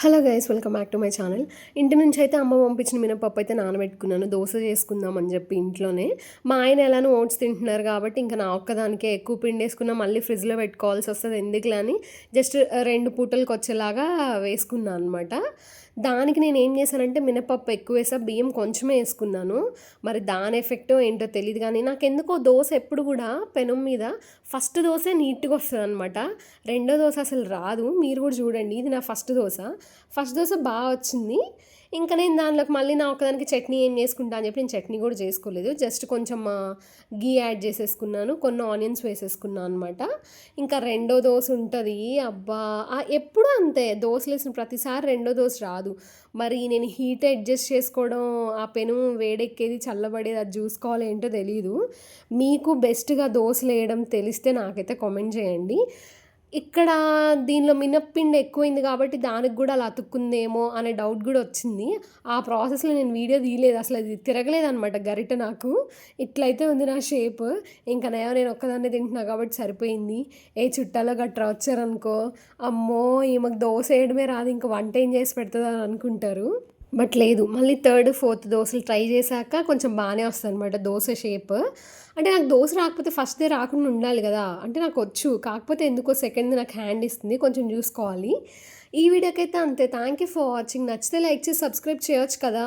Hello guys, welcome back to my channel. ఇంటి నుంచి అయితే అమ్మ పంపించిన మినపప్పు అయితే నానబెట్టుకున్నాను దోశ చేసుకుందాం అని చెప్పి ఇంట్లోనే. మా ఆయన ఎలానో ఓట్స్ తింటున్నారు కాబట్టి ఇంకా నా ఒక్కదానికే ఎక్కువ పిండి వేసుకున్నా మళ్ళీ ఫ్రిడ్జ్లో పెట్టుకోవాల్సి వస్తుంది ఎందుకులే అని జస్ట్ 2 పూటలకు వచ్చేలాగా వేసుకున్నాను అనమాట. దానికి నేను ఏం చేశానంటే మినపప్పు ఎక్కువ వేసా, బియ్యం కొంచెమే వేసుకున్నాను. మరి దాని ఎఫెక్టో ఏంటో తెలియదు కానీ నాకెందుకో దోశ ఎప్పుడు కూడా పెనం మీద ఫస్ట్ దోశ నీట్గా వస్తుంది అనమాట. రెండో దోశ అసలు రాదు. మీరు కూడా చూడండి, ఇది నా ఫస్ట్ దోశ బాగా వచ్చింది. ఇంకా నేను దానిలోకి మళ్ళీ నా ఒక్కదానికి చట్నీ ఏం చేసుకుంటా అని చెప్పి నేను చట్నీ కూడా చేసుకోలేదు. జస్ట్ కొంచెం గీ యాడ్ చేసేసుకున్నాను, కొన్ని ఆనియన్స్ వేసేసుకున్నాను అనమాట. ఇంకా రెండో దోశ ఉంటుంది, అబ్బా ఎప్పుడూ అంతే, దోశలు వేసిన ప్రతిసారి రెండో దోశ రాదు. మరి నేను హీట్ అడ్జస్ట్ చేసుకోవడం, ఆ పెను వేడెక్కేది చల్లబడేది అది చూసుకోవాలి ఏంటో తెలియదు. మీకు బెస్ట్గా దోశలు వేయడం తెలిస్తే నాకైతే కామెంట్ చేయండి. ఇక్కడ దీనిలో మినప్పిండి ఎక్కువైంది కాబట్టి దానికి కూడా అలా అతుక్కుందేమో అనే డౌట్ కూడా వచ్చింది. ఆ ప్రాసెస్లో నేను వీడియో తీయలేదు, అసలు అది తిరగలేదనమాట గరిట నాకు. ఇట్లయితే ఉంది నా షేప్. ఇంకా నేను ఒక్కదాన్నే తింటున్నా కాబట్టి సరిపోయింది. ఏ చుట్టాలో గట్రా వచ్చారనుకో, అమ్మో ఈమెకు దోశ వేయడమే రాదు, ఇంకా వంట ఏం చేసి పెడుతుందో అని అనుకుంటారు. బట్ లేదు, మళ్ళీ 3, 4 దోశలు ట్రై చేశాక కొంచెం బాగానే వస్తుంది అనమాట దోశ షేప్. అంటే నాకు దోశ రాకపోతే ఫస్ట్‌దే రాకుండా ఉండాలి కదా! అంటే నాకు వచ్చు, కాకపోతే ఎందుకో సెకండ్‌ది నాకు హ్యాండ్ ఇస్తుంది, కొంచెం చూసుకోవాలి. ఈ వీడియోకైతే అంతే. Thank you for watching. నచ్చితే లైక్ చేసి సబ్స్క్రైబ్ చేయొచ్చు కదా!